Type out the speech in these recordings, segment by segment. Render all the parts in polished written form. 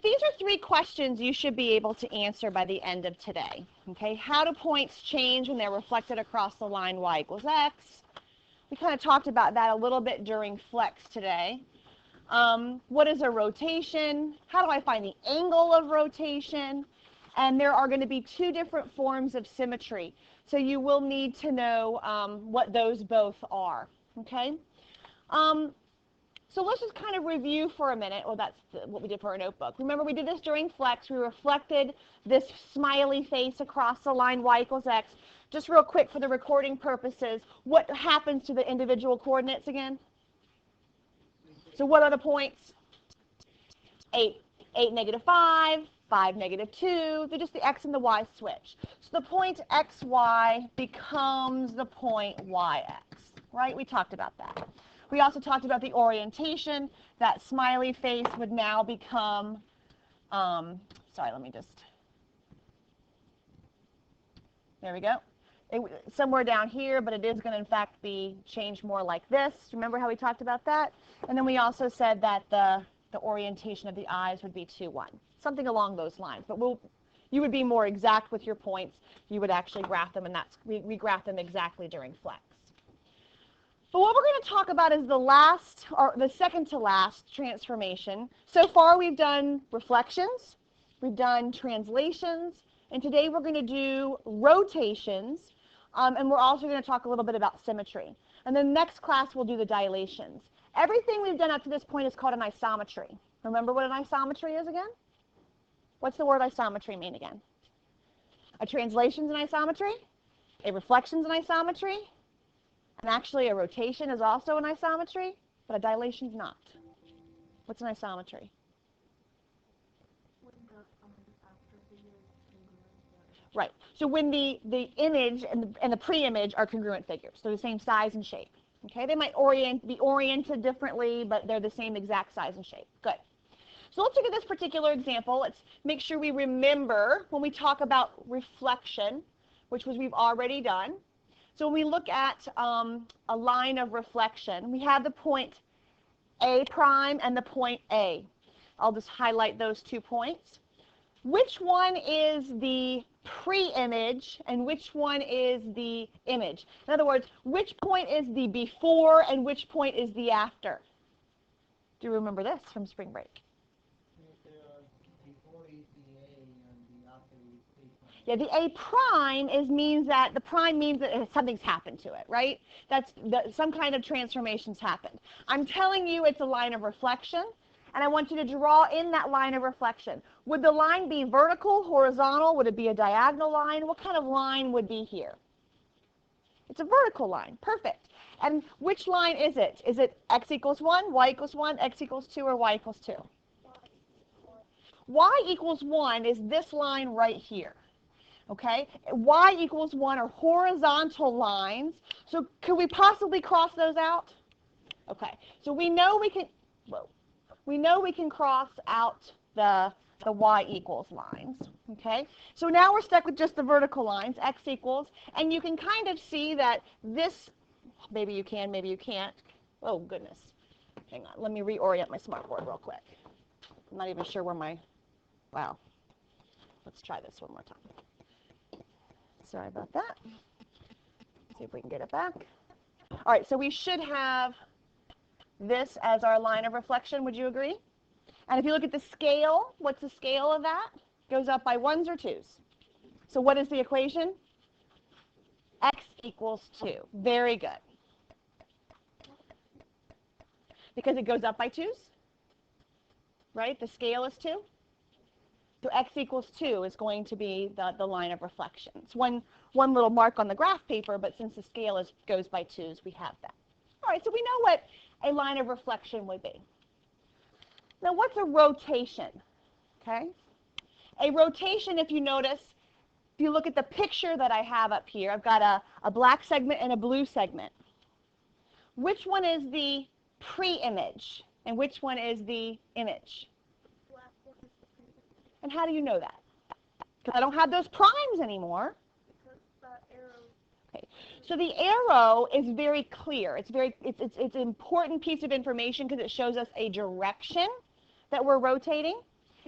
these are 3 questions you should be able to answer by the end of today. Okay, how do points change when they're reflected across the line y equals x? We kind of talked about that a little bit during flex today. What is a rotation? How do I find the angle of rotation? And there are going to be 2 different forms of symmetry. So you will need to know what those both are. Okay? So let's just kind of review for a minute. Well, that's what we did for our notebook. Remember, we did this during flex. We reflected this smiley face across the line y equals x. Just real quick for the recording purposes, what happens to the individual coordinates again? So what are the points? 8, 8, -5, 5, -2. They're just the x and the y switch. So the point xy becomes the point yx, right? We talked about that. We also talked about the orientation. That smiley face would now become, sorry, let me just, there we go. Somewhere down here, but it is going to in fact be changed more like this. Remember how we talked about that? And then we also said that the orientation of the eyes would be 2, 1. Something along those lines. But you would be more exact with your points. You would actually graph them, and we graph them exactly during flex. But what we're going to talk about is the last, or the second to last transformation. So far we've done reflections, we've done translations, and today we're going to do rotations, and we're also going to talk a little bit about symmetry. And then next class we'll do the dilations. Everything we've done up to this point is called an isometry. Remember what an isometry is again? What's the word isometry mean again? A translation's an isometry, a reflection's an isometry, and actually a rotation is also an isometry, but a dilation's not. What's an isometry? Right. So when the image and the pre-image are congruent figures. They're the same size and shape. Okay? They might be oriented differently, but they're the same exact size and shape. Good. So let's look at this particular example. Let's make sure we remember when we talk about reflection, which we've already done. So when we look at a line of reflection, we have the point A prime and the point A. I'll just highlight those 2 points. Which one is the pre-image and which one is the image? In other words, which point is the before and which point is the after? Do you remember this from spring break? Yeah, the A prime means that the prime means that something's happened to it, right? That's some kind of transformation's happened. I'm telling you it's a line of reflection, and I want you to draw in that line of reflection. Would the line be vertical, horizontal? Would it be a diagonal line? What kind of line would be here? It's a vertical line. Perfect. And which line is it? Is it x equals 1, y equals 1, x equals 2, or y equals 2? Y equals 1 is this line right here. Okay? Y equals 1 are horizontal lines. So could we possibly cross those out? Okay. So we know we can cross out the y equals lines. Okay? So now we're stuck with just the vertical lines, x equals, and you can kind of see that this, maybe you can, maybe you can't. Oh, goodness. Hang on. Let me reorient my smartboard real quick. I'm not even sure where my, wow. Let's try this one more time. Sorry about that. See if we can get it back. All right, so we should have this as our line of reflection. Would you agree? And if you look at the scale, what's the scale of that? Goes up by 1s or 2s. So what is the equation? X equals 2. Very good. Because it goes up by 2s, right? The scale is 2. So x equals 2 is going to be the line of reflection. It's one little mark on the graph paper, but since the scale goes by 2s, we have that. All right, so we know what a line of reflection would be. Now, what's a rotation? Okay? A rotation, if you notice, if you look at the picture that I have up here, I've got a black segment and a blue segment. Which one is the pre-image and which one is the image? And how do you know that? Because I don't have those primes anymore. Because the arrow. Okay. So the arrow is very clear. It's an important piece of information because it shows us a direction that we're rotating.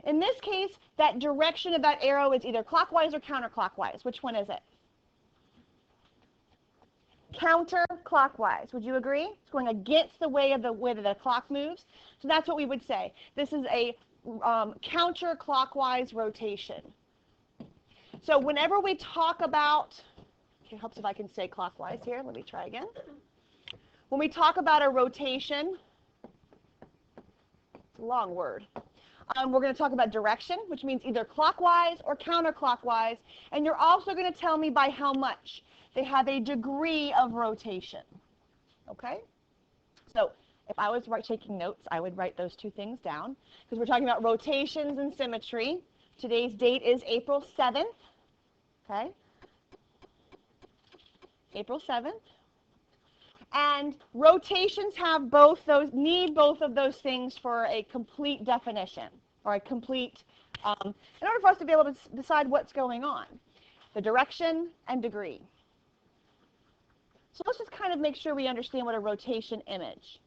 In this case, that direction of that arrow is either clockwise or counterclockwise. Which one is it? Counterclockwise. Would you agree? It's going against the way the clock moves. So that's what we would say. This is a counterclockwise rotation. So whenever we talk about, it helps if I can say clockwise here. Let me try again. When we talk about a rotation, it's a long word. We're going to talk about direction, which means either clockwise or counterclockwise. And you're also going to tell me by how much. They have a degree of rotation. Okay? So if I was taking notes, I would write those two things down, because we're talking about rotations and symmetry. Today's date is April 7th. Okay? April 7th. And rotations have need both of those things for a complete definition, or a complete, in order for us to be able to decide what's going on. The direction and degree. So let's just kind of make sure we understand what a rotation image.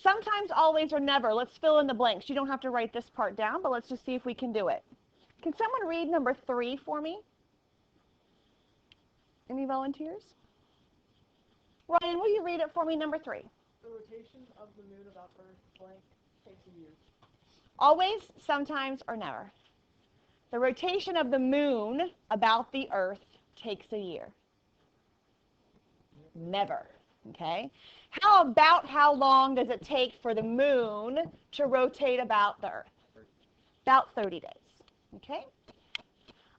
Sometimes, always, or never. Let's fill in the blanks. You don't have to write this part down, but let's just see if we can do it. Can someone read number 3 for me? Any volunteers? Ryan, will you read it for me, number 3? The rotation of the moon about Earth blank takes a year. Always, sometimes, or never. The rotation of the moon about the Earth takes a year. Never. Okay? How long does it take for the moon to rotate about the Earth? About 30 days. Okay?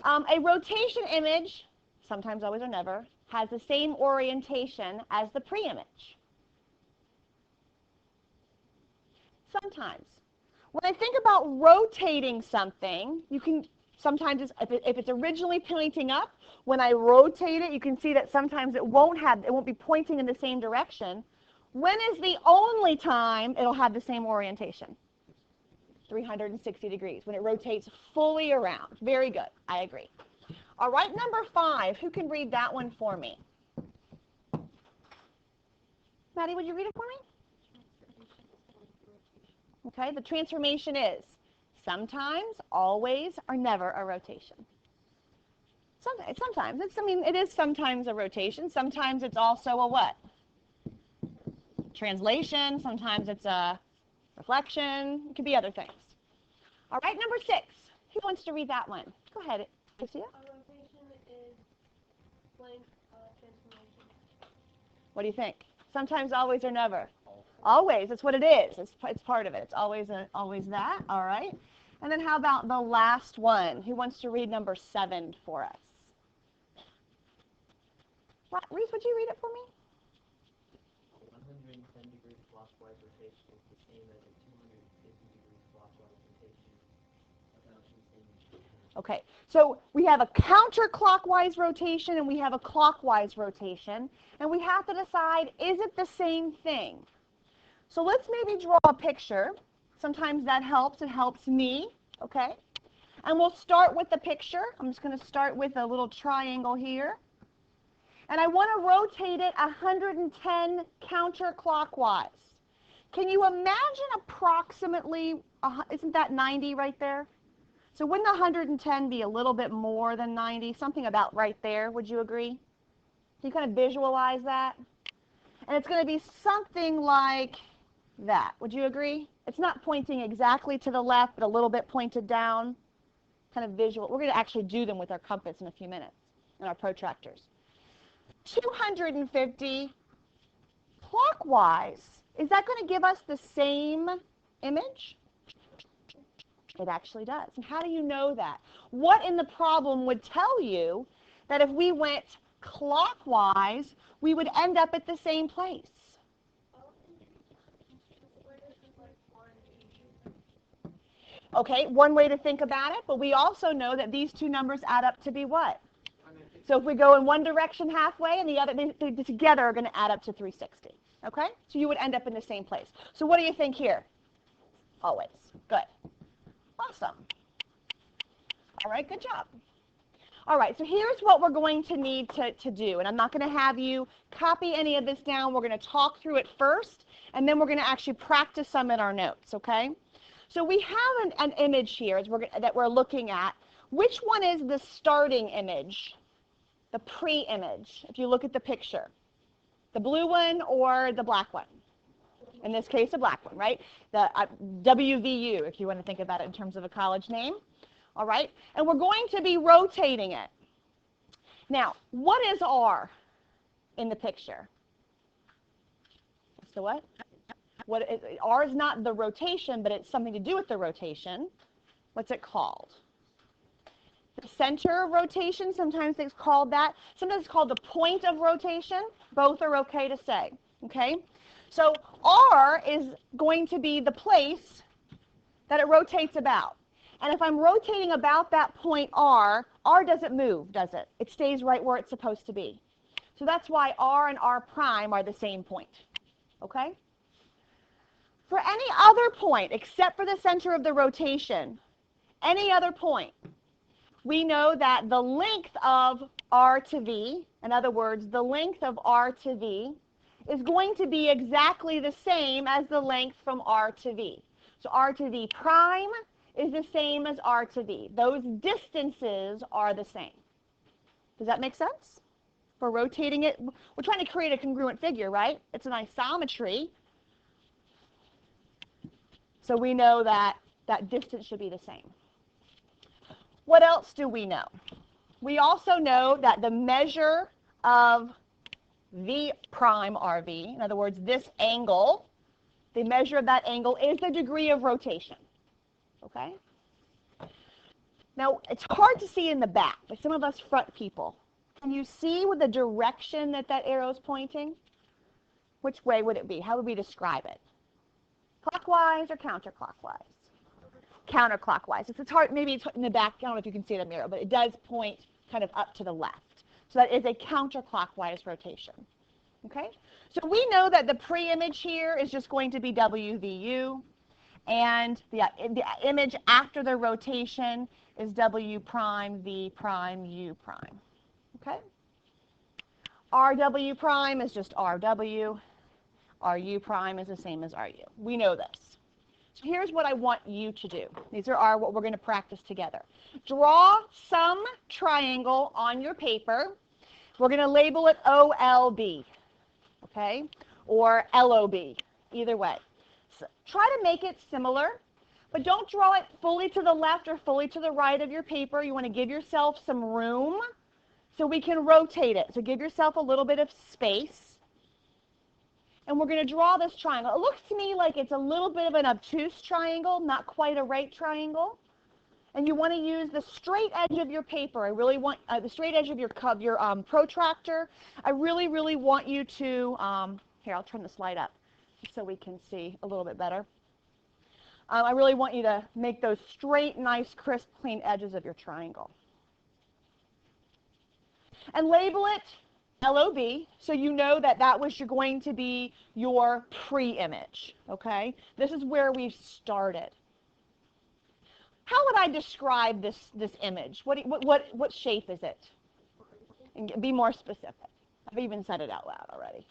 A rotation image, sometimes, always, or never, has the same orientation as the pre-image. Sometimes. When I think about rotating something, you can sometimes, if it's originally pointing up, when I rotate it, you can see that sometimes it won't be pointing in the same direction. When is the only time it'll have the same orientation? 360 degrees, when it rotates fully around. Very good. I agree. All right, number 5. Who can read that one for me? Maddie, would you read it for me? Okay, the transformation is sometimes, always, or never a rotation. Sometimes. It is sometimes a rotation. Sometimes it's also a what? Translation. Sometimes it's a reflection. It could be other things. All right, number 6. Who wants to read that one? Go ahead, Lucia. A rotation is blank transformation. What do you think? Sometimes, always, or never? Always. That's what it is. It's part of it. It's always that. All right. And then how about the last one? Who wants to read number 7 for us? Reese, would you read it for me? 110 degree clockwise rotation is the same as a 250 degree clockwise rotation. Okay, so we have a counterclockwise rotation and we have a clockwise rotation, and we have to decide, is it the same thing? So let's maybe draw a picture. Sometimes that helps. It helps me, okay? And we'll start with the picture. I'm just going to start with a little triangle here. And I want to rotate it 110 counterclockwise. Can you imagine approximately, isn't that 90 right there? So wouldn't 110 be a little bit more than 90? Something about right there, would you agree? Can you kind of visualize that? And it's going to be something like that. Would you agree? It's not pointing exactly to the left, but a little bit pointed down. Kind of visual. We're going to actually do them with our compass in a few minutes and our protractors. 250 clockwise. Is that going to give us the same image? It actually does. And how do you know that? What in the problem would tell you that if we went clockwise, we would end up at the same place? Okay, one way to think about it, but we also know that these two numbers add up to be what? So if we go in one direction halfway and the other, they together are going to add up to 360. Okay? So you would end up in the same place. So what do you think here? Always. Good. Awesome. All right, good job. All right, so here's what we're going to need to do. And I'm not going to have you copy any of this down. We're going to talk through it first, and then we're going to actually practice some in our notes, okay? So we have an image here that we're looking at. Which one is the starting image, the pre-image, if you look at the picture? The blue one or the black one? In this case, a black one, right? The WVU, if you want to think about it in terms of a college name. All right? And we're going to be rotating it. Now, what is R in the picture? So what? R is not the rotation, but it's something to do with the rotation. What's it called? The center of rotation, sometimes it's called that. Sometimes it's called the point of rotation. Both are okay to say, okay? So R is going to be the place that it rotates about. And if I'm rotating about that point R doesn't move, does it? It stays right where it's supposed to be. So that's why R and R prime are the same point, okay? For any other point, except for the center of the rotation, any other point, we know that the length of R to V, in other words, the length of R to V, is going to be exactly the same as the length from R to V. So R to V prime is the same as R to V. Those distances are the same. Does that make sense? For rotating it, we're trying to create a congruent figure, right? It's an isometry. So we know that that distance should be the same. What else do we know? We also know that the measure of V prime RV, in other words, this angle, the measure of that angle is the degree of rotation. Okay? Now, it's hard to see in the back, but some of us front people, can you see with the direction that that arrow is pointing? Which way would it be? How would we describe it? Clockwise or counterclockwise? Counterclockwise. It's hard, maybe it's in the back, I don't know if you can see it in the mirror, but it does point kind of up to the left. So that is a counterclockwise rotation. Okay? So we know that the pre-image here is just going to be WVU, and the image after the rotation is W prime, V prime, U prime. Okay? RW prime is just RW. RU prime is the same as RU. We know this. So here's what I want you to do. These are what we're going to practice together. Draw some triangle on your paper. We're going to label it OLB, okay, or LOB, either way. So try to make it similar, but don't draw it fully to the left or fully to the right of your paper. You want to give yourself some room so we can rotate it. So give yourself a little bit of space. And we're going to draw this triangle. It looks to me like it's a little bit of an obtuse triangle, not quite a right triangle. And you want to use the straight edge of your paper. I really want the straight edge of your protractor. I really, really want you to, here, I'll turn the slide up so we can see a little bit better. I really want you to make those straight, nice, crisp, clean edges of your triangle. And label it LOB, so you know that that was going to be your pre-image, okay? This is where we've started. How would I describe this image? What shape is it? And be more specific. I've even said it out loud already.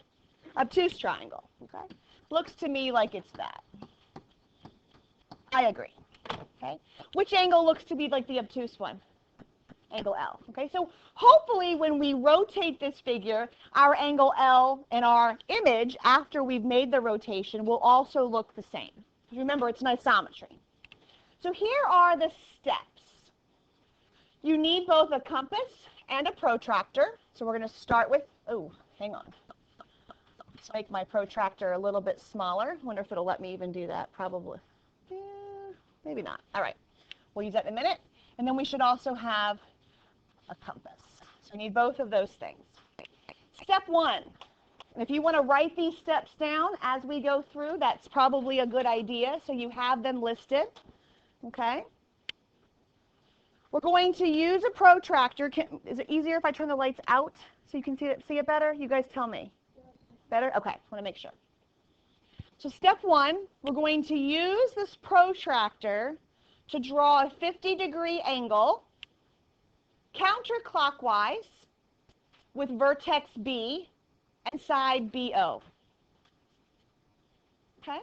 Obtuse triangle, okay? Looks to me like it's that. I agree, okay? Which angle looks to be like the obtuse one? Angle L. Okay, so hopefully when we rotate this figure, our angle L and our image after we've made the rotation will also look the same. Remember, it's an isometry. So here are the steps. You need both a compass and a protractor. So we're going to start with, oh, hang on. Let's make my protractor a little bit smaller. Wonder if it'll let me even do that. Probably. Yeah, maybe not. All right. We'll use that in a minute. And then we should also have a compass. So you need both of those things. Step one. And if you want to write these steps down as we go through, that's probably a good idea. So you have them listed. Okay? We're going to use a protractor. Is it easier if I turn the lights out so you can see it better? You guys tell me. Better? Okay. I want to make sure. So step one, we're going to use this protractor to draw a 50-degree angle counterclockwise with vertex B and side BO. Okay?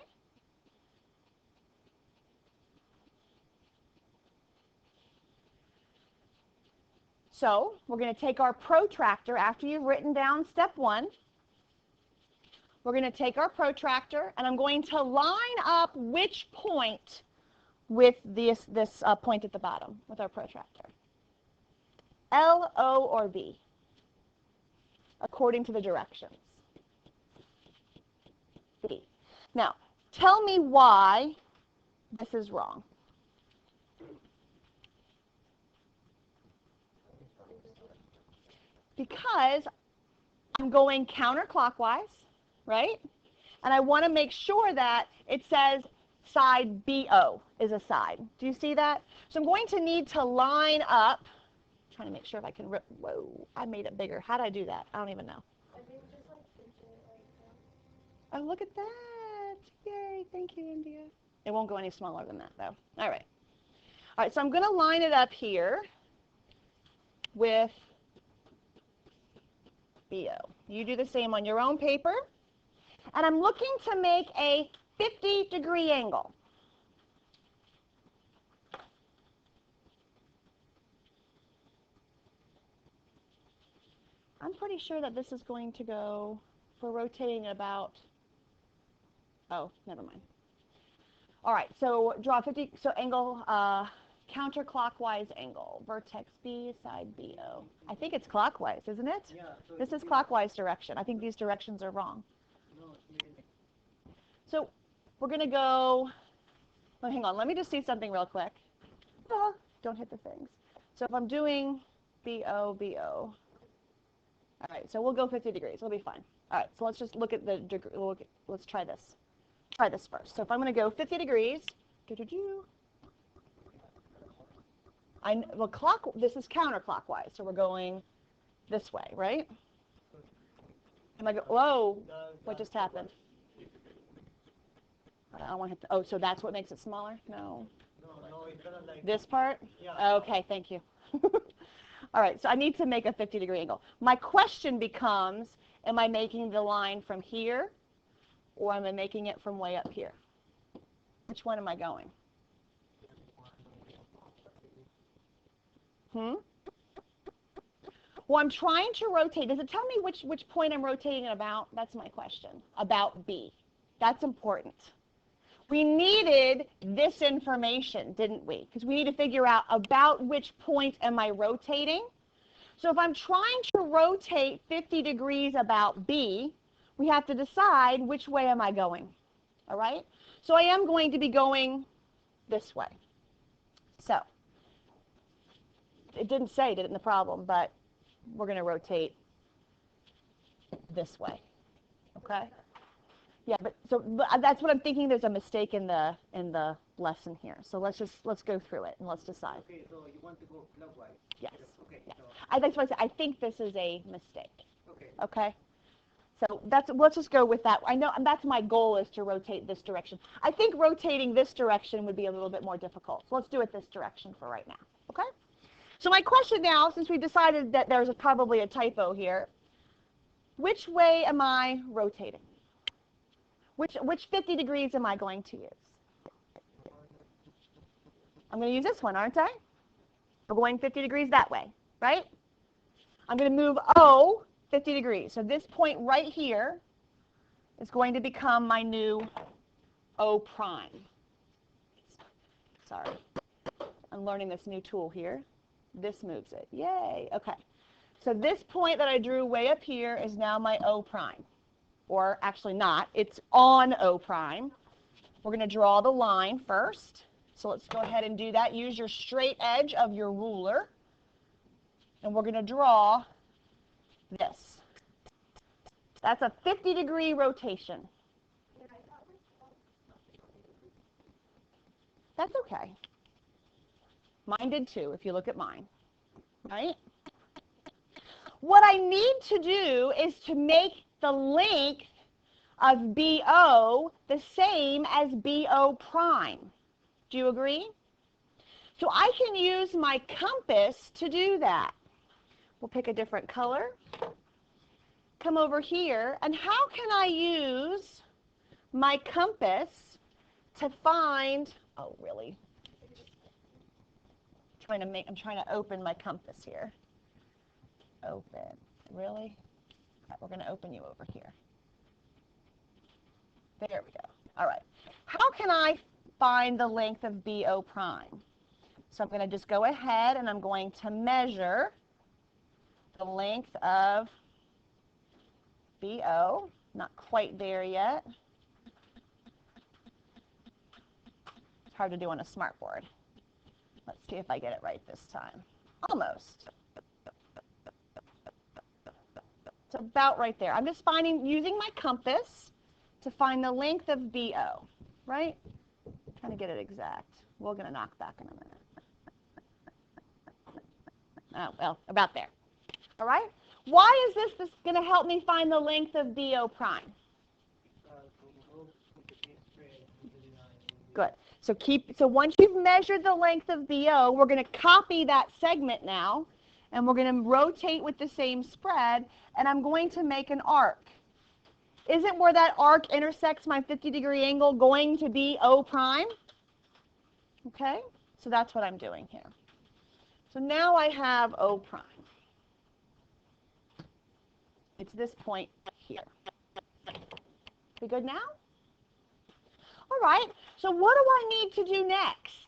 So we're going to take our protractor after you've written down step 1. We're going to take our protractor, and I'm going to line up which point with this point at the bottom with our protractor. L, O, or B, according to the directions. B. Now, tell me why this is wrong. Because I'm going counterclockwise, right? And I want to make sure that it says side BO is a side. Do you see that? So I'm going to need to line up. I'm trying to make sure if I can rip. Whoa, I made it bigger. How did I do that? I don't even know. Oh, look at that. Yay, thank you, India. It won't go any smaller than that, though. All right. All right, so I'm going to line it up here with BO. You do the same on your own paper. And I'm looking to make a 50-degree angle. I'm pretty sure that this is going to go for rotating about, oh, never mind. All right, so draw 50, so angle, counterclockwise angle, vertex B, side BO. I think it's clockwise, isn't it? Yeah. So This is clockwise direction. I think these directions are wrong. No, So we're going to go, oh, hang on, let me just see something real quick. Oh, don't hit the things. So if I'm doing BO, BO. All right, so we'll go 50 degrees. It'll be fine. All right, so let's just look at the degree. Let's try this. Try this first. So if I'm going to go 50 degrees, well, this is counterclockwise, so we're going this way, right? Am I whoa, what just happened? I don't want to hit the, oh, so that's what makes it smaller? No. No, it's gonna like This part? Yeah. Okay, thank you. All right, so I need to make a 50-degree angle. My question becomes, am I making the line from here, or am I making it from way up here? Which one am I going? Well, I'm trying to rotate. Does it tell me which point I'm rotating about? That's my question. About B. That's important. We needed this information, didn't we? Because we need to figure out about which point am I rotating. So if I'm trying to rotate 50 degrees about B, we have to decide which way am I going. All right? So I am going to be going this way. So it didn't say, did it, in the problem, but we're going to rotate this way. Okay? Yeah, but that's what I'm thinking. There's a mistake in the lesson here. So let's go through it and let's decide. Okay, so you want to go clockwise. Yes. Okay. Yeah. So, That's what I said. I think this is a mistake. okay. Okay. So let's just go with that. I know, and that's my goal, is to rotate this direction. I think rotating this direction would be a little bit more difficult. So let's do it this direction for right now. Okay. So my question now, since we decided that there's probably a typo here, which way am I rotating? Which 50 degrees am I going to use? I'm going to use this one, aren't I? We're going 50 degrees that way, right? I'm going to move O 50 degrees. So this point right here is going to become my new O prime. Sorry. I'm learning this new tool here. This moves it. Yay. Okay. So this point that I drew way up here is now my O prime. Or actually not. It's on O prime. We're going to draw the line first. So let's go ahead and do that. Use your straight edge of your ruler. And we're going to draw this. That's a 50-degree rotation. That's okay. Mine did too, if you look at mine. Right? What I need to do is to make the length of BO the same as BO prime. Do you agree? So I can use my compass to do that. We'll pick a different color. Come over here, and how can I use my compass to find, oh really? I'm trying to open my compass here. open. Really? Right, we're going to open you over here. There we go. All right. How can I find the length of BO prime? So I'm going to just go ahead and I'm going to measure the length of BO. Not quite there yet. It's hard to do on a smartboard. Let's see if I get it right this time. Almost. It's about right there. I'm just using my compass to find the length of BO, right? Trying to get it exact. We're going to knock back in a minute. Oh, well, about there. All right? Why is this going to help me find the length of BO prime? Good. So once you've measured the length of BO, we're going to copy that segment now, and we're going to rotate with the same spread, and I'm going to make an arc. Isn't where that arc intersects my 50-degree angle going to be O prime? Okay? So that's what I'm doing here. So now I have O prime. It's this point here. We good now? All right, so what do I need to do next?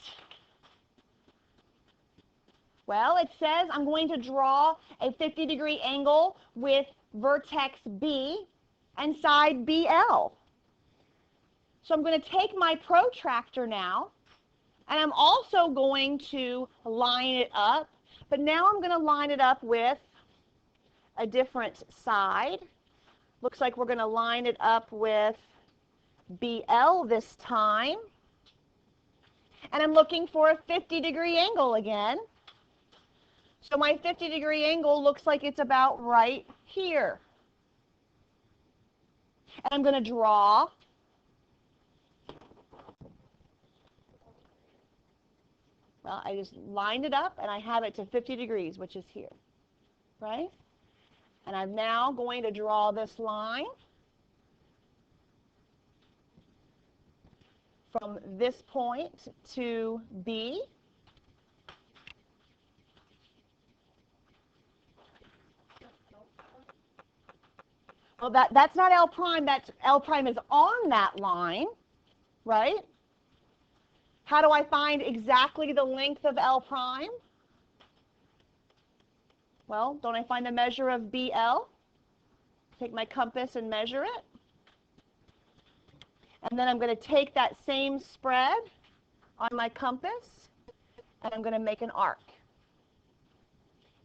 Well, it says I'm going to draw a 50-degree angle with vertex B and side BL. So I'm going to take my protractor now, and I'm also going to line it up, but now I'm going to line it up with a different side. Looks like we're going to line it up with BL this time. And I'm looking for a 50-degree angle again. So my 50-degree angle looks like it's about right here. And I'm going to draw well, I just lined it up and I have it to 50 degrees, which is here, right? And I'm now going to draw this line from this point to B. Well, that's not L prime. That's L prime is on that line, right? How do I find exactly the length of L prime? Well, don't I find the measure of BL? Take my compass and measure it. And then I'm going to take that same spread on my compass, and I'm going to make an arc.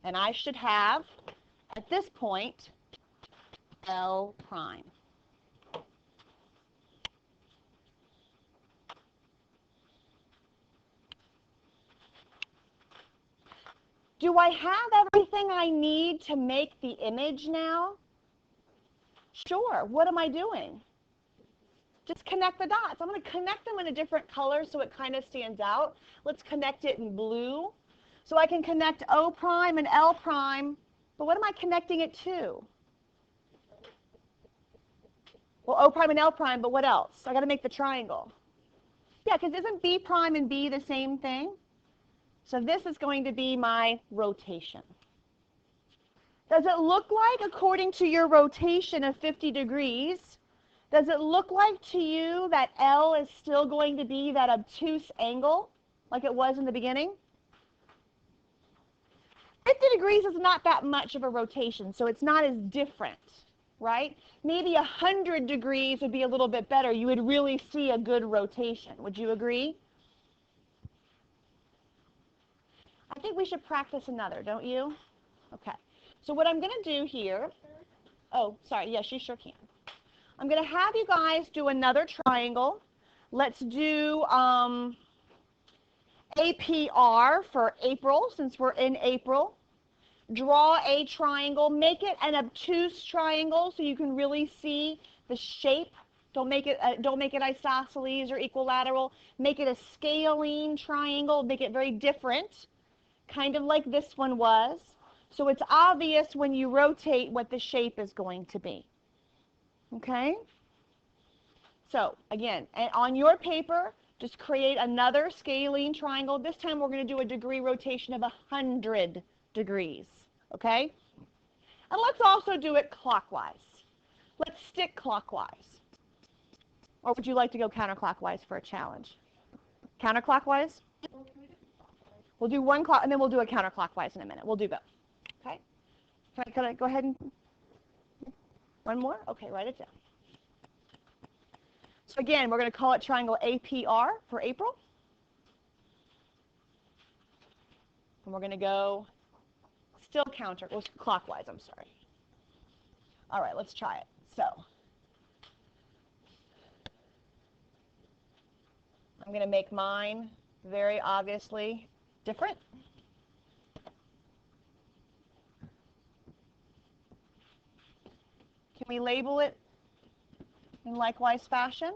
And I should have, at this point, L prime. Do I have everything I need to make the image now? Sure. What am I doing? Just connect the dots. I'm going to connect them in a different color so it kind of stands out. Let's connect it in blue. So I can connect O prime and L prime, but what am I connecting it to? Well, O prime and L prime, but what else? I got to make the triangle. Yeah, because isn't B prime and B the same thing? So this is going to be my rotation. Does it look like, according to your rotation of 50 degrees, does it look like to you that L is still going to be that obtuse angle like it was in the beginning? 50 degrees is not that much of a rotation, so it's not as different, right? Maybe 100 degrees would be a little bit better. You would really see a good rotation. Would you agree? I think we should practice another, don't you? Okay. So what I'm going to do here, oh, sorry, yes, you sure can. I'm going to have you guys do another triangle. Let's do APR for April, since we're in April. Draw a triangle. Make it an obtuse triangle so you can really see the shape. Don't make it isosceles or equilateral. Make it a scalene triangle. Make it very different, kind of like this one was. So it's obvious when you rotate what the shape is going to be. Okay? So, again, on your paper, just create another scalene triangle. This time we're going to do a degree rotation of 100 degrees. Okay? And let's also do it clockwise. Let's stick clockwise. Or would you like to go counterclockwise for a challenge? Counterclockwise? We'll do one clock, and then we'll do a counterclockwise in a minute. We'll do both. Okay? Can I go ahead and one more? Okay, write it down. So again, we're going to call it triangle APR for April. And we're going to go still clockwise, I'm sorry. All right, let's try it. So I'm going to make mine very obviously different. Can we label it in likewise fashion?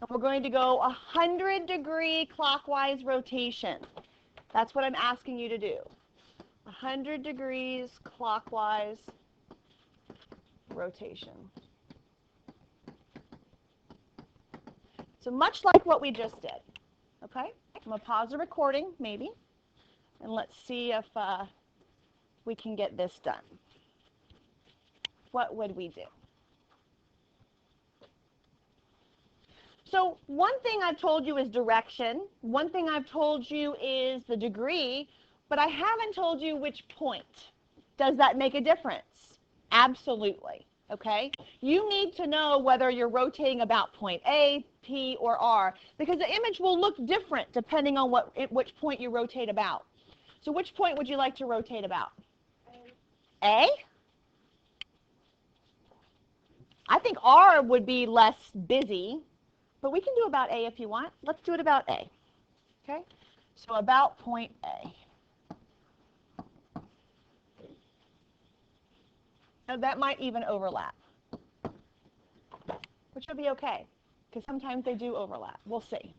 And we're going to go 100-degree clockwise rotation. That's what I'm asking you to do. 100 degrees clockwise rotation. So much like what we just did. Okay? I'm going to pause the recording, maybe, and let's see if we can get this done. What would we do? So one thing I've told you is direction. One thing I've told you is the degree, but I haven't told you which point. Does that make a difference? Absolutely. Okay? You need to know whether you're rotating about point A, P, or R, because the image will look different depending on which point you rotate about. So which point would you like to rotate about? A? I think R would be less busy, but we can do about A if you want. Let's do it about A. Okay? So about point A. Now that might even overlap, which will be okay, because sometimes they do overlap. We'll see.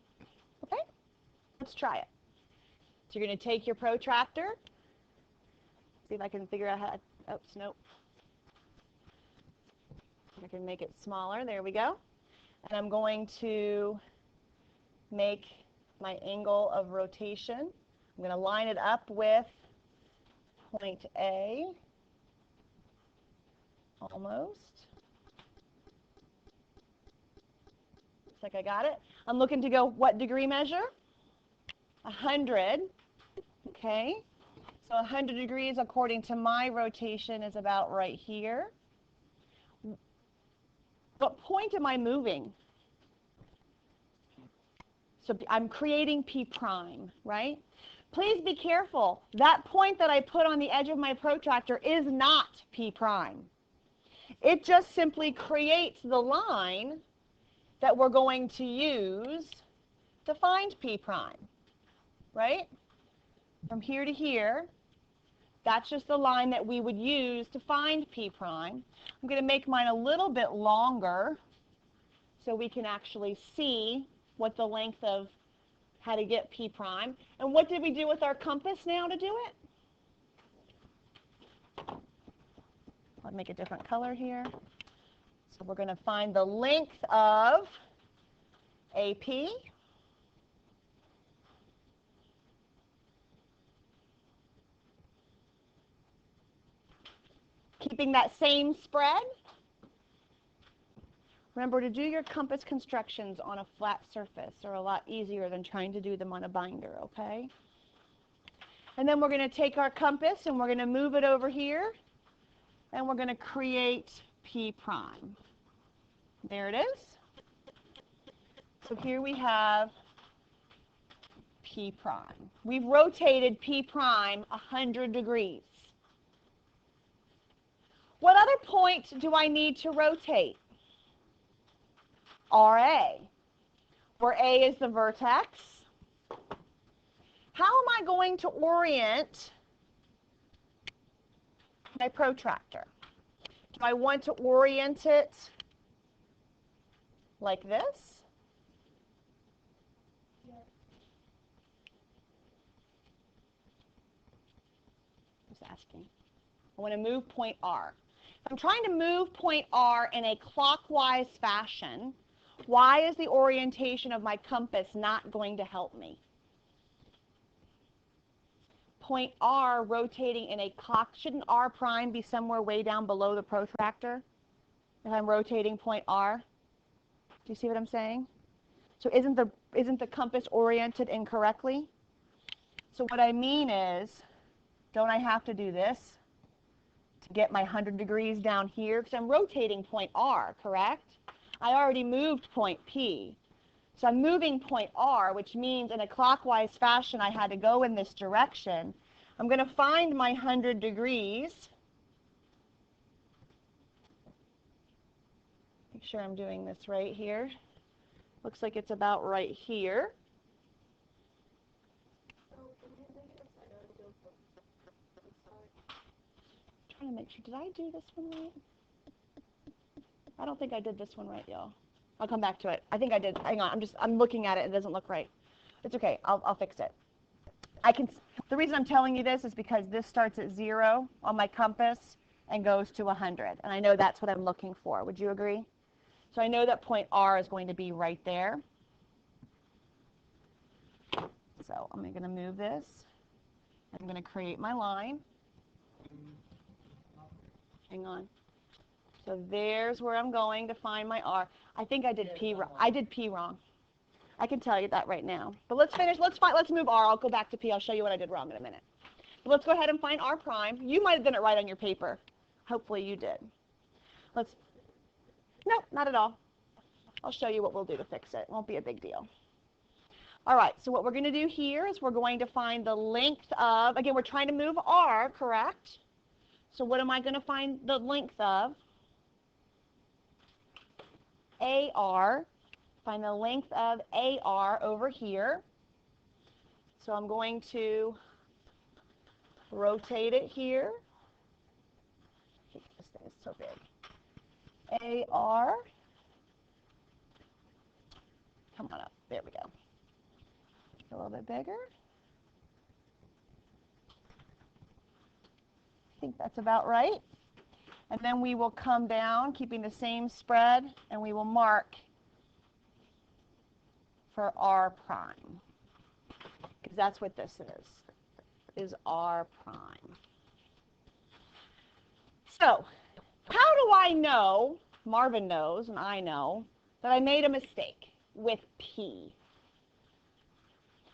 Okay? Let's try it. So you're going to take your protractor. See if I can figure out how to, oops, nope. I can make it smaller. There we go. And I'm going to make my angle of rotation. I'm going to line it up with point A, almost. Looks like I got it. I'm looking to go what degree measure? 100. Okay. So 100 degrees according to my rotation is about right here. What point am I moving? So I'm creating P prime, right? Please be careful. That point that I put on the edge of my protractor is not P prime. It just simply creates the line that we're going to use to find P prime, right? From here to here, that's just the line that we would use to find P prime. I'm going to make mine a little bit longer so we can actually see what the length of how to get P prime. And what did we do with our compass now to do it? I'll make a different color here. So we're going to find the length of AP. Keeping that same spread. Remember, to do your compass constructions on a flat surface are a lot easier than trying to do them on a binder, okay? And then we're going to take our compass and we're going to move it over here and we're going to create P prime. There it is. So here we have P prime. We've rotated P prime 100 degrees. What other point do I need to rotate? RA, where A is the vertex. How am I going to orient my protractor? Do I want to orient it like this? Just asking. I want to move point R. I'm trying to move point R in a clockwise fashion. Why is the orientation of my compass not going to help me? point R rotating in a clock, shouldn't R prime be somewhere way down below the protractor if I'm rotating point R? Do you see what I'm saying? So isn't the compass oriented incorrectly? So what I mean is, don't I have to do this to get my 100 degrees down here? Because I'm rotating point R, correct? I already moved point P. So I'm moving point R, which means in a clockwise fashion I had to go in this direction. I'm going to find my 100 degrees. Make sure I'm doing this right here. Looks like it's about right here. I'm trying to make sure, did I do this one right? I don't think I did this one right, y'all. I'll come back to it. I think I did. Hang on, I'm looking at it. It doesn't look right. It's okay. I'll fix it. The reason I'm telling you this is because this starts at 0 on my compass and goes to 100. And I know that's what I'm looking for. Would you agree? So I know that point R is going to be right there. So I'm going to move this. I'm going to create my line. Hang on. So there's where I'm going to find my R. I think I did P wrong. I did P wrong. I can tell you that right now. But let's finish. Let's move R. I'll go back to P. I'll show you what I did wrong in a minute. But let's go ahead and find R prime. You might have done it right on your paper. Hopefully you did. No, not at all. I'll show you what we'll do to fix it. It won't be a big deal. All right, so what we're going to do here is we're going to find the length of, again, we're trying to move R, correct? So what am I going to find the length of? AR. Find the length of AR over here. So I'm going to rotate it here. This thing is so big. AR. Come on up. There we go. A little bit bigger. I think that's about right. And then we will come down, keeping the same spread, and we will mark for R prime. Because that's what this is R prime. So, how do I know, Marvin knows, and I know, that I made a mistake with P?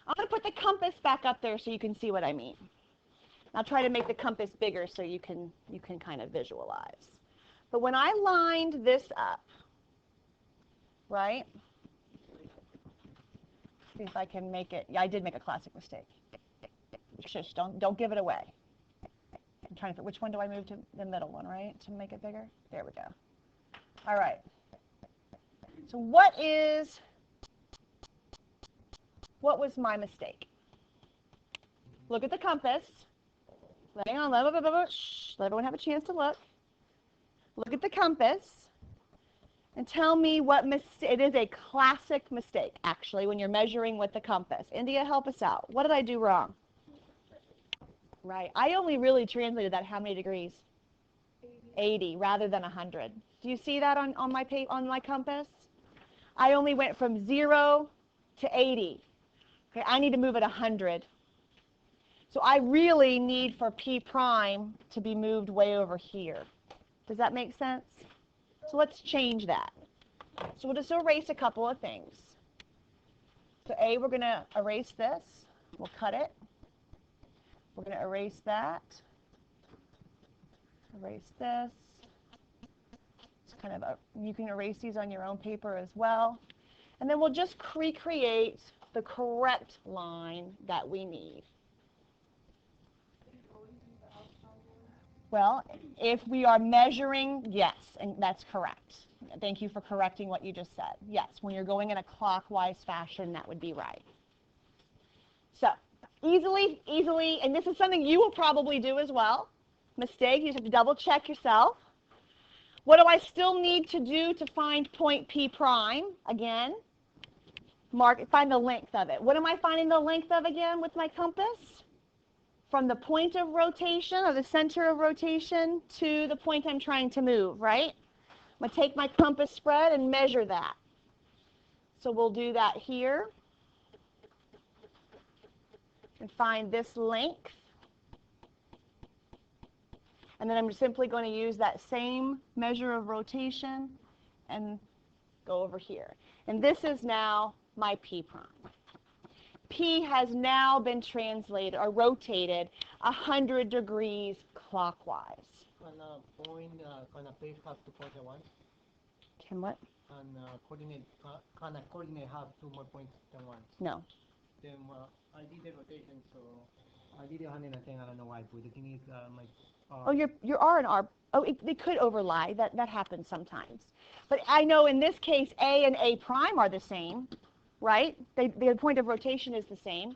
I'm going to put the compass back up there so you can see what I mean. I'll try to make the compass bigger so you can kind of visualize. But when I lined this up, right? See if I can make it. Yeah, I did make a classic mistake. Shush, don't give it away. I'm trying to figure which one do I move to the middle one, right? To make it bigger? There we go. All right. So what was my mistake? Look at the compass. Hang on, let everyone have a chance to look. Look at the compass and tell me what mistake. It is a classic mistake, actually, when you're measuring with the compass. India, help us out. What did I do wrong? Right. I only really translated that how many degrees? 80 rather than 100. Do you see that on my compass? I only went from 0 to 80. Okay, I need to move at 100. So I really need for P prime to be moved way over here. Does that make sense? So let's change that. So we'll just erase a couple of things. So A, we're going to erase this. We'll cut it. We're going to erase that. Erase this. It's kind of you can erase these on your own paper as well. And then we'll just recreate the correct line that we need. Well, if we are measuring, yes, and that's correct. Thank you for correcting what you just said. Yes, when you're going in a clockwise fashion, that would be right. So, easily, and this is something you will probably do as well. Mistake, you just have to double check yourself. What do I still need to do to find point P prime? Again, find the length of it. What am I finding the length of again with my compass? From the point of rotation, or the center of rotation, to the point I'm trying to move, right? I'm going to take my compass spread and measure that. So we'll do that here. And find this length. And then I'm simply going to use that same measure of rotation and go over here. And this is now my P prime. P has now been translated or rotated 100 degrees clockwise. Can point, can a place have to point at once? Can what? Can a coordinate have 2 more points than once? No. Then I did the rotation, so I did 110. I don't know why, but the thing is, my. Oh, your R and R. Oh, they could overlap. That happens sometimes. But I know in this case, A and A prime are the same, right? The point of rotation is the same.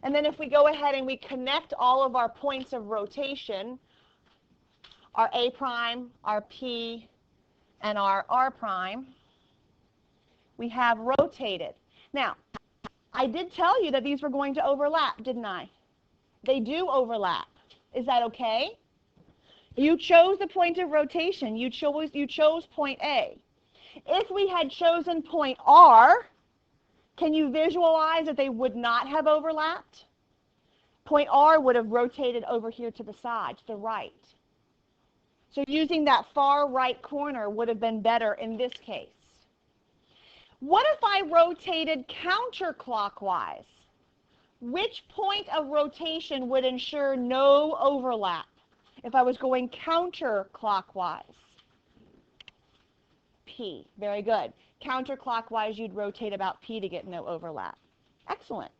And then if we go ahead and we connect all of our points of rotation, our A prime, our P, and our R prime, we have rotated. Now, I did tell you that these were going to overlap, didn't I? They do overlap. Is that okay? You chose the point of rotation. You chose point A. If we had chosen point R, can you visualize that they would not have overlapped? Point R would have rotated over here to the side, to the right. So using that far right corner would have been better in this case. What if I rotated counterclockwise? Which point of rotation would ensure no overlap if I was going counterclockwise? P. Very good. Counterclockwise, you'd rotate about P to get no overlap. Excellent.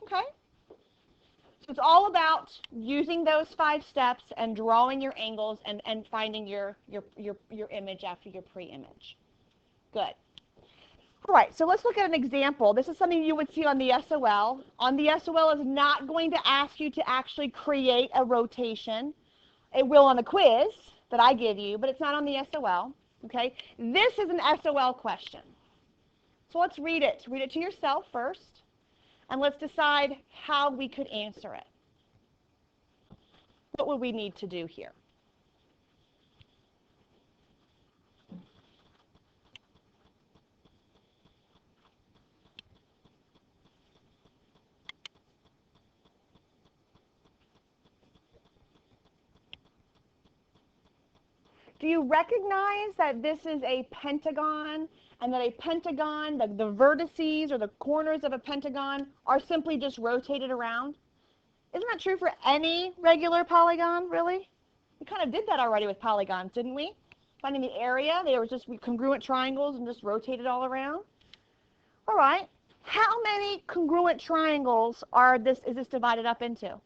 Okay. So it's all about using those 5 steps and drawing your angles and finding your image after your pre-image. Good. All right, so let's look at an example. This is something you would see on the SOL. On the SOL is not going to ask you to actually create a rotation. It will on the quiz that I give you, but it's not on the SOL. Okay? This is an SOL question. So let's read it. Read it to yourself first, and let's decide how we could answer it. What would we need to do here? Do you recognize that this is a pentagon and that a pentagon, the vertices or the corners of a pentagon are simply just rotated around? Isn't that true for any regular polygon, really? We kind of did that already with polygons, didn't we? Finding the area, they were just congruent triangles and just rotated all around. All right. How many congruent triangles is this divided up into?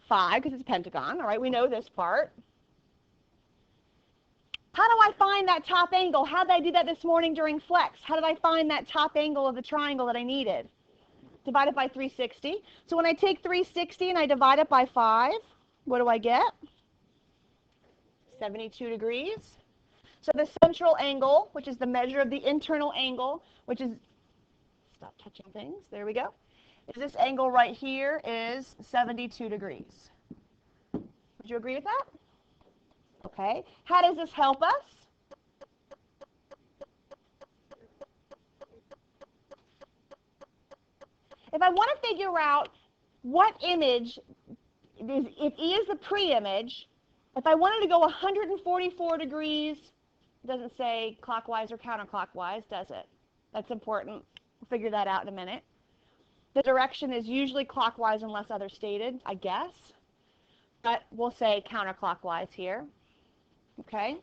5, because it's a pentagon. All right, we know this part. How do I find that top angle? How did I do that this morning during flex? How did I find that top angle of the triangle that I needed? Divide it by 360. So when I take 360 and I divide it by 5, what do I get? 72 degrees. So the central angle, which is the measure of the internal angle, which is, stop touching things, there we go, is this angle right here is 72 degrees. Would you agree with that? Okay. How does this help us? If I want to figure out what image, if E is the pre-image, if I wanted to go 144 degrees, it doesn't say clockwise or counterclockwise, does it? That's important. We'll figure that out in a minute. The direction is usually clockwise unless other stated, I guess. But we'll say counterclockwise here. Okay?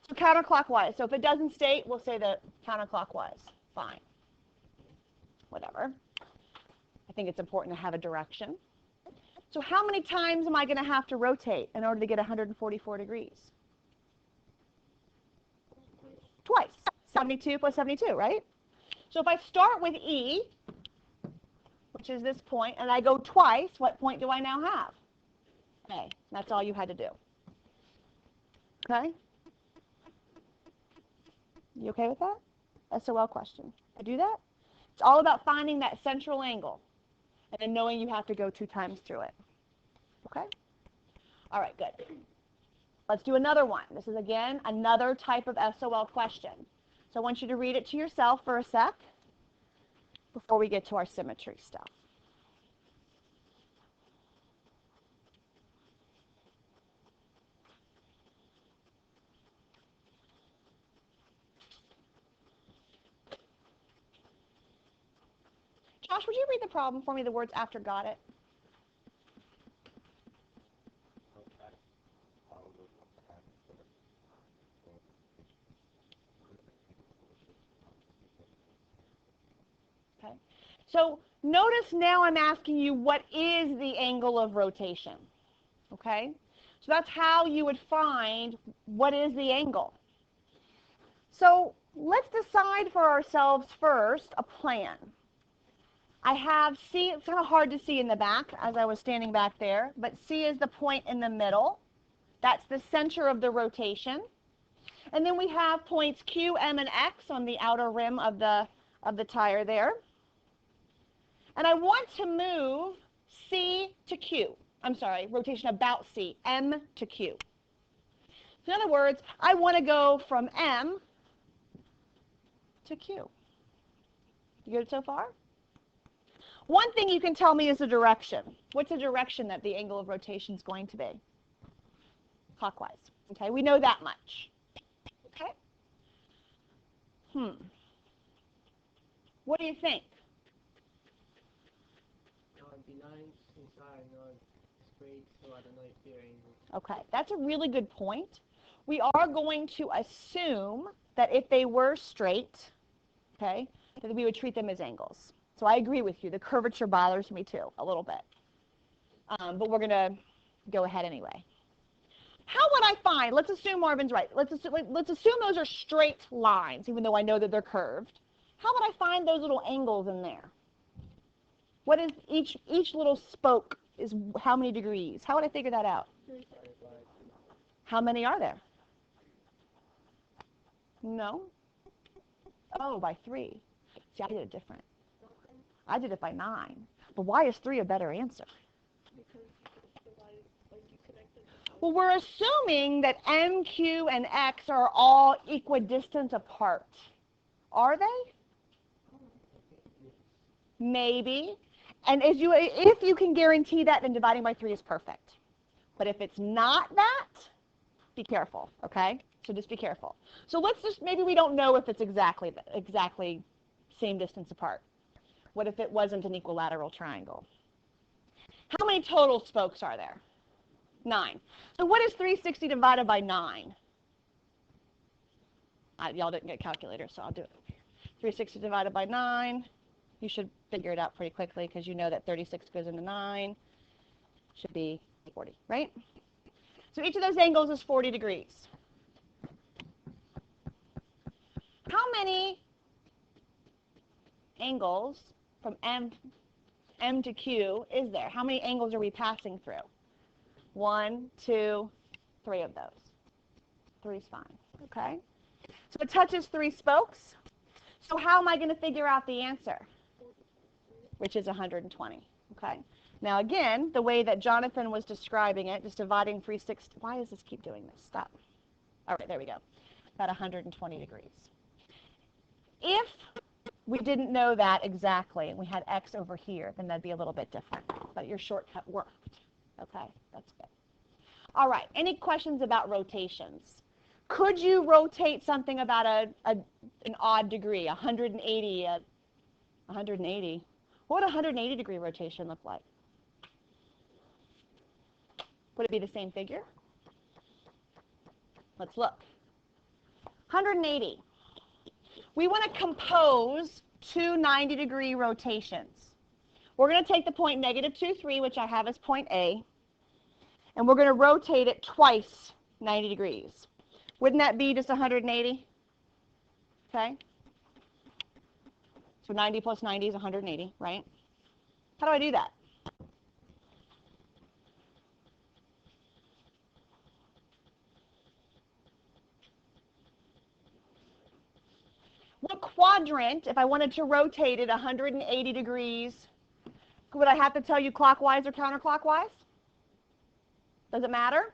So counterclockwise. So if it doesn't state, we'll say the counterclockwise. Fine. Whatever. I think it's important to have a direction. So how many times am I going to have to rotate in order to get 144 degrees? Twice. 72 plus 72, right? So if I start with E, which is this point, and I go twice, what point do I now have? A. That's all you had to do. Okay? You okay with that? SOL question. I do that? It's all about finding that central angle and then knowing you have to go 2 times through it. Okay? All right, good. Let's do another one. This is, again, another type of SOL question. So I want you to read it to yourself for a sec before we get to our symmetry stuff. Josh, would you read the problem for me, the words after got it? Okay. So notice now I'm asking you, what is the angle of rotation? Okay? So that's how you would find what is the angle. So let's decide for ourselves first a plan. I have C, it's kind of hard to see in the back as I was standing back there, but C is the point in the middle. That's the center of the rotation. And then we have points Q, M, and X on the outer rim of the tire there. And I want to move C to Q. I'm sorry, rotation about C, M to Q. So in other words, I want to go from M to Q. You good so far? One thing you can tell me is the direction. What's the direction that the angle of rotation is going to be? Clockwise. Okay, we know that much. Okay? What do you think? The lines inside not straight, so I don't know if they're angles. Okay, that's a really good point. We are going to assume that if they were straight, okay, that we would treat them as angles. So I agree with you. The curvature bothers me too, a little bit. But we're going to go ahead anyway. How would I find, let's assume Marvin's right. Let's assume those are straight lines, even though I know that they're curved. How would I find those little angles in there? What is each little spoke is how many degrees? How would I figure that out? How many are there? No? Oh, by 3. See, I did it different. I did it by 9. But why is 3 a better answer? Well, we're assuming that M, Q, and X are all equidistant apart. Are they? Maybe. And if you can guarantee that, then dividing by 3 is perfect. But if it's not that, be careful, okay? So just be careful. So let's just, maybe we don't know if it's exactly same distance apart. What if it wasn't an equilateral triangle? How many total spokes are there? 9. So what is 360 divided by 9? Y'all didn't get calculators, so I'll do it. 360 divided by 9. You should figure it out pretty quickly because you know that 36 goes into 9. Should be 40, right? So each of those angles is 40 degrees. How many angles from M to Q is there? How many angles are we passing through? 1, 2, 3 of those. 3 is fine, okay? So it touches 3 spokes. So how am I going to figure out the answer? Which is 120, okay? Now again, the way that Jonathan was describing it, just dividing 360, why does this keep doing this? Stop. All right, there we go. About 120 degrees. If we didn't know that exactly, and we had X over here, then that'd be a little bit different. But your shortcut worked. Okay, that's good. All right, any questions about rotations? Could you rotate something about an odd degree, 180, 180? What would a 180 degree rotation look like? Would it be the same figure? Let's look. 180. We want to compose 2 90-degree rotations. We're going to take the point -2, 3, which I have as point A, and we're going to rotate it twice 90 degrees. Wouldn't that be just 180? Okay? So 90 plus 90 is 180, right? How do I do that? What quadrant, if I wanted to rotate it 180 degrees, would I have to tell you clockwise or counterclockwise? Does it matter?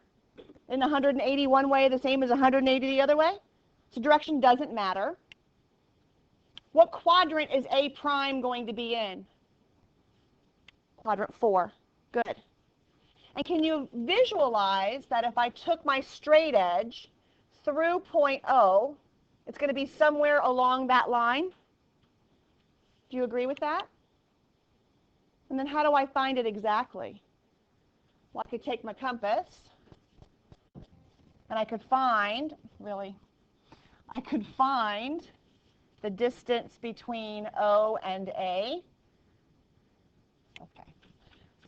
In 180 one way the same as 180 the other way? So direction doesn't matter. What quadrant is A prime going to be in? Quadrant 4. Good. And can you visualize that if I took my straight edge through point O, it's going to be somewhere along that line? Do you agree with that? And then how do I find it exactly? Well, I could take my compass, and I could find, I could find the distance between O and A. Okay,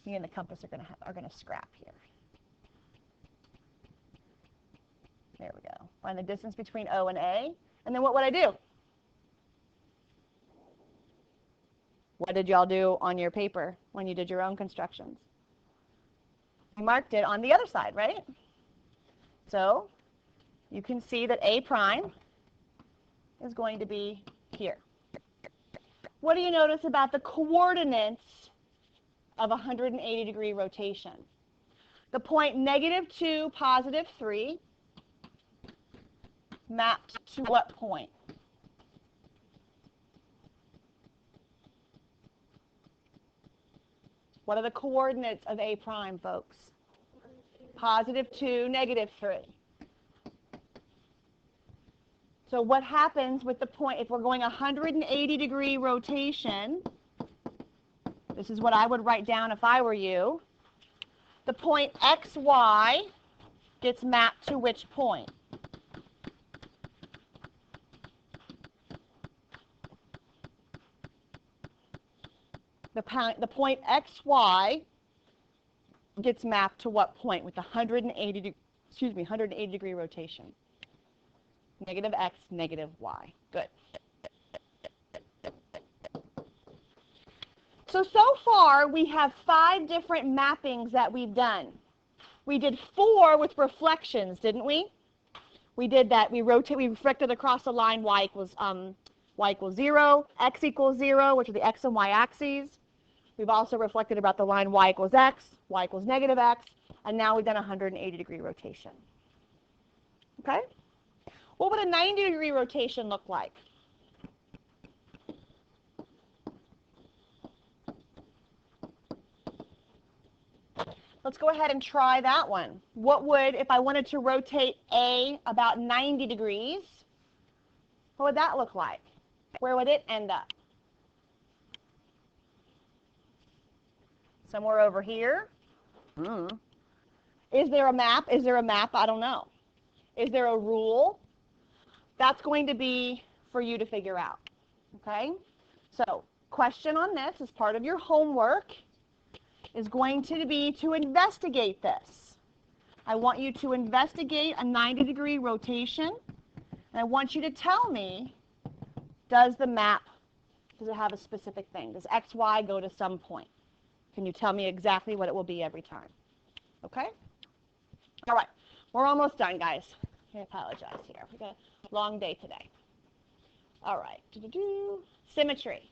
me and the compass are gonna scrap here. There we go. Find the distance between O and A, and then what would I do? What did y'all do on your paper when you did your own constructions? I marked it on the other side, right? So you can see that A prime is going to be here. What do you notice about the coordinates of 180-degree rotation? The point -2, +3 mapped to what point? What are the coordinates of A prime, folks? +2, -3. So what happens with the point, if we're going 180-degree rotation, this is what I would write down if I were you. The point XY gets mapped to which point? The point XY gets mapped to what point with the 180-degree rotation? -x, -y. Good. So far we have 5 different mappings that we've done. We did 4 with reflections, didn't we? We did that. We reflected across the line y equals 0, x equals 0, which are the x and y axes. We've also reflected about the line y equals x, y equals -x, and now we've done a 180-degree rotation. Okay? What would a 90-degree rotation look like? Let's go ahead and try that one. What would, if I wanted to rotate A about 90 degrees, what would that look like? Where would it end up? Somewhere over here? Is there a map? Is there a map? I don't know. Is there a rule? That's going to be for you to figure out. Okay? So, question on this as part of your homework is going to be to investigate this. I want you to investigate a 90-degree rotation, and I want you to tell me, does the map, does it have a specific thing? Does XY go to some point? Can you tell me exactly what it will be every time? Okay? All right. We're almost done, guys. I apologize here. We've got a long day today. All right. Symmetry.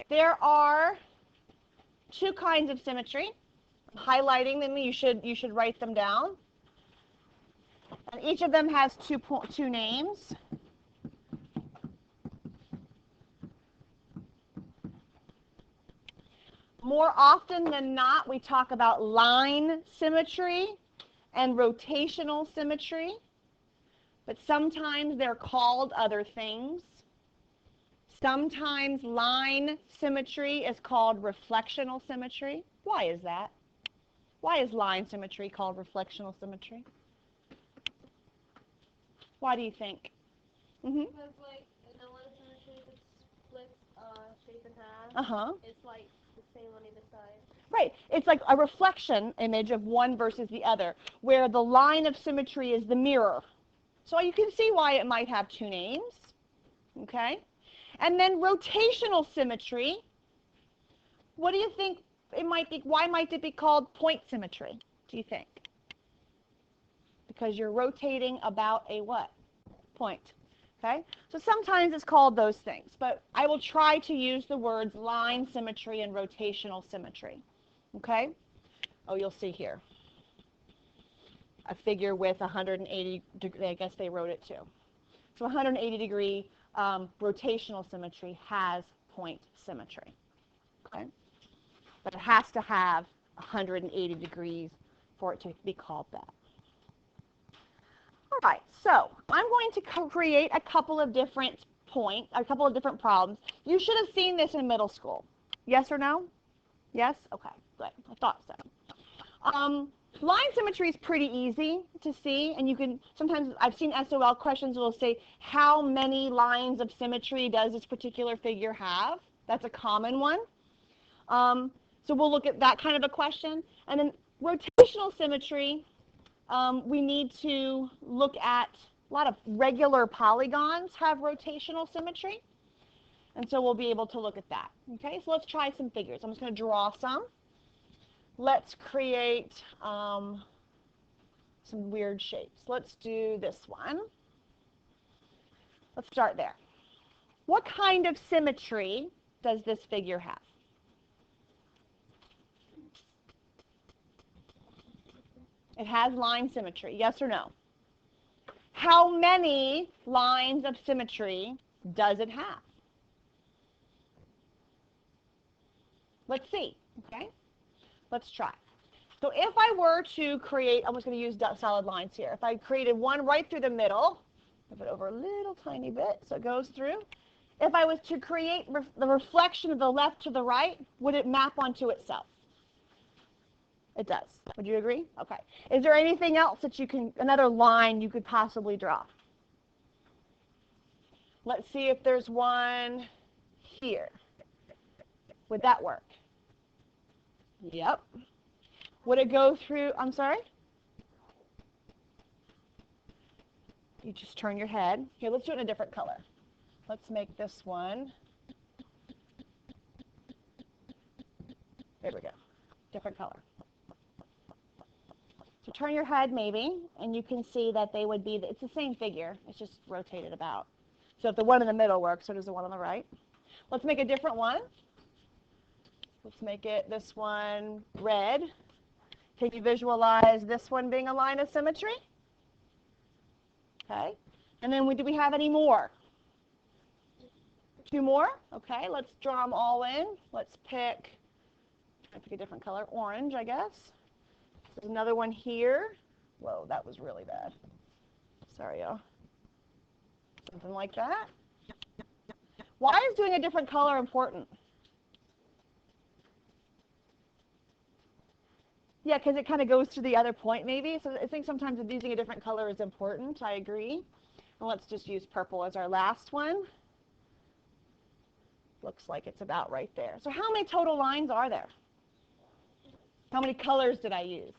There are 2 kinds of symmetry. I'm highlighting them. You should write them down. And each of them has two names. More often than not, we talk about line symmetry and rotational symmetry, but sometimes they're called other things. Sometimes line symmetry is called reflectional symmetry. Why is that? Why is line symmetry called reflectional symmetry? Why do you think? Because, like, in a line symmetry, if it splits shape in half, it's, like, the same on either side. Right. It's like a reflection image of one versus the other, where the line of symmetry is the mirror. So you can see why it might have 2 names. Okay? And then rotational symmetry, what do you think it might be? Why might it be called point symmetry, do you think? Because you're rotating about a what? Point. Okay? So sometimes it's called those things, but I will try to use the words line symmetry and rotational symmetry. Okay? Oh, you'll see here. A figure with 180 degree, I guess they wrote it too. So 180 degree rotational symmetry has point symmetry. Okay? But it has to have 180 degrees for it to be called that. All right, so I'm going to create a couple of different problems. You should have seen this in middle school. Yes or no? Yes? Okay, good. I thought so. Line symmetry is pretty easy to see, and you can, sometimes I've seen SOL questions will say, how many lines of symmetry does this particular figure have? That's a common one. So we'll look at that kind of a question. And then rotational symmetry, we need to look at a lot of regular polygons have rotational symmetry. And so we'll be able to look at that. Okay, so let's try some figures. I'm just going to draw some. Let's create some weird shapes. Let's do this one. Let's start there. What kind of symmetry does this figure have? It has line symmetry, yes or no? How many lines of symmetry does it have? Let's see, okay? Let's try. So if I were to create, I'm just going to use solid lines here. If I created one right through the middle, move it over a little tiny bit so it goes through. If I was to create the reflection of the left to the right, would it map onto itself? It does. Would you agree? Okay. Is there anything else that you can, another line you could possibly draw? Let's see if there's one here. Would that work? Yep. Would it go through, I'm sorry? You just turn your head. Here, let's do it in a different color. Let's make this one. There we go. Different color. So turn your head maybe, and you can see that they would be, it's the same figure. It's just rotated about. So if the one in the middle works, so does the one on the right. Let's make a different one. Let's make it this one red. Can you visualize this one being a line of symmetry? Okay. And then do we have any more? Two more? Okay, let's draw them all in. Let's pick a different color, orange, I guess. There's another one here. Whoa, that was really bad. Sorry, y'all. Something like that. Why is doing a different color important? Yeah, because it kind of goes to the other point maybe. So I think sometimes using a different color is important. I agree. And let's just use purple as our last one. Looks like it's about right there. So how many total lines are there? How many colors did I use?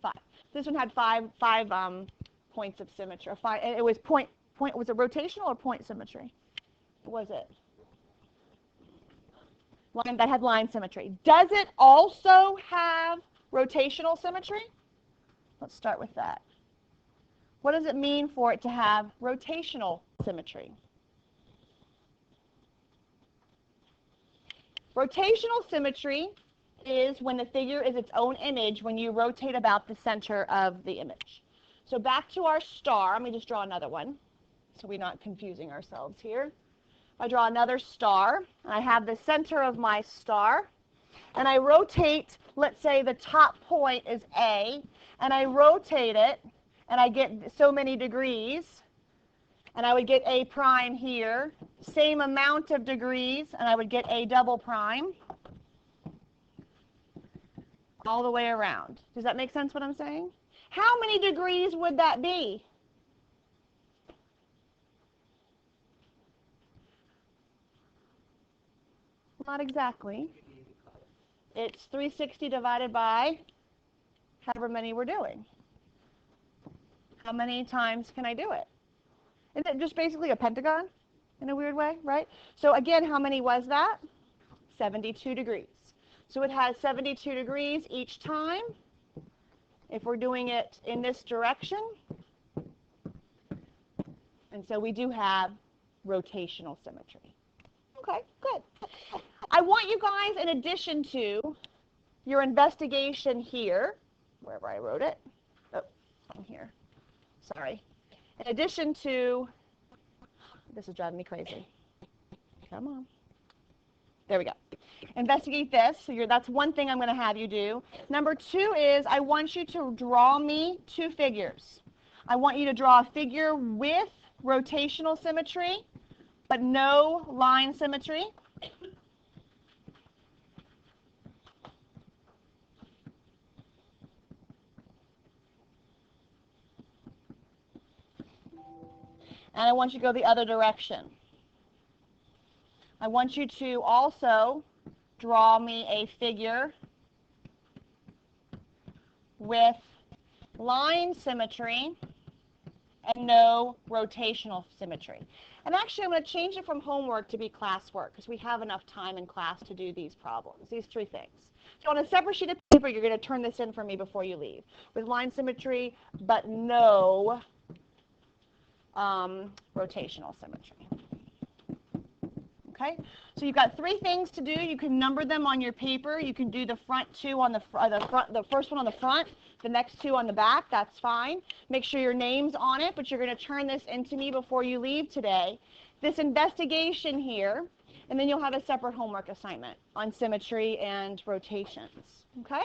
5. This one had five points of symmetry. It was was it rotational or point symmetry? What was it? Line that had line symmetry. Does it also have rotational symmetry? Let's start with that. What does it mean for it to have rotational symmetry? Rotational symmetry is when the figure is its own image when you rotate about the center of the image. So back to our star. Let me just draw another one so we're not confusing ourselves here. I draw another star, and I have the center of my star, and I rotate, let's say the top point is A, and I rotate it, and I get so many degrees, and I would get A prime here, same amount of degrees, and I would get A double prime all the way around. Does that make sense what I'm saying? How many degrees would that be? Not exactly. It's 360 divided by however many we're doing. How many times can I do it? Isn't it just basically a pentagon in a weird way, right? So again, how many was that? 72 degrees. So it has 72 degrees each time if we're doing it in this direction. And so we do have rotational symmetry. Okay, good. I want you guys, in addition to your investigation here, wherever I wrote it, oh, on here, sorry. In addition to, this is driving me crazy. Come on. There we go. Investigate this. So that's one thing I'm going to have you do. Number 2 is I want you to draw me 2 figures. I want you to draw a figure with rotational symmetry, but no line symmetry. And I want you to go the other direction. I want you to also draw me a figure with line symmetry and no rotational symmetry. And actually, I'm going to change it from homework to be classwork because we have enough time in class to do these problems, these three things. So on a separate sheet of paper, you're going to turn this in for me before you leave with line symmetry but no rotational symmetry. Okay, so you've got three things to do. You can number them on your paper. You can do the front two on the first one on the front, the next two on the back. That's fine. Make sure your name's on it, but you're going to turn this into me before you leave today. This investigation here, and then you'll have a separate homework assignment on symmetry and rotations. Okay?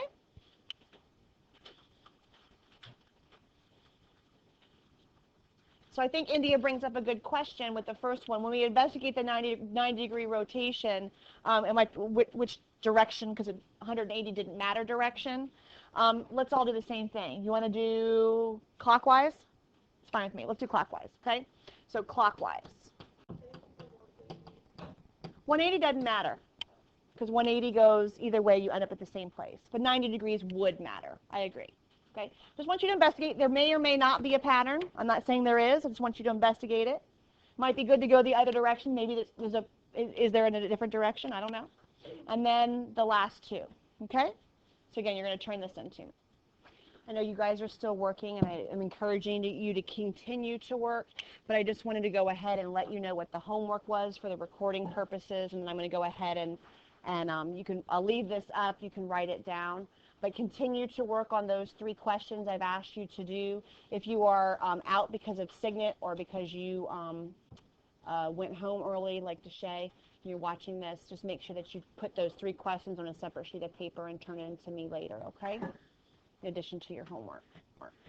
So I think India brings up a good question with the first one. When we investigate the 90-degree rotation, which direction, because 180 didn't matter direction, let's all do the same thing. You want to do clockwise? It's fine with me. Let's do clockwise, okay? So clockwise. 180 doesn't matter, because 180 goes either way, you end up at the same place. But 90 degrees would matter. I agree. Okay, just want you to investigate. There may or may not be a pattern. I'm not saying there is. I just want you to investigate it. Might be good to go the other direction. Maybe is there in a different direction? I don't know. And then the last two. Okay? So again, you're going to turn this into. I know you guys are still working, and I am encouraging you to continue to work, but I just wanted to go ahead and let you know what the homework was for the recording purposes, and then I'm going to go ahead and I'll leave this up. You can write it down. But continue to work on those three questions I've asked you to do. If you are out because of Signet or because you went home early, like Deshay, you're watching this, just make sure that you put those three questions on a separate sheet of paper and turn it in to me later, okay? In addition to your homework.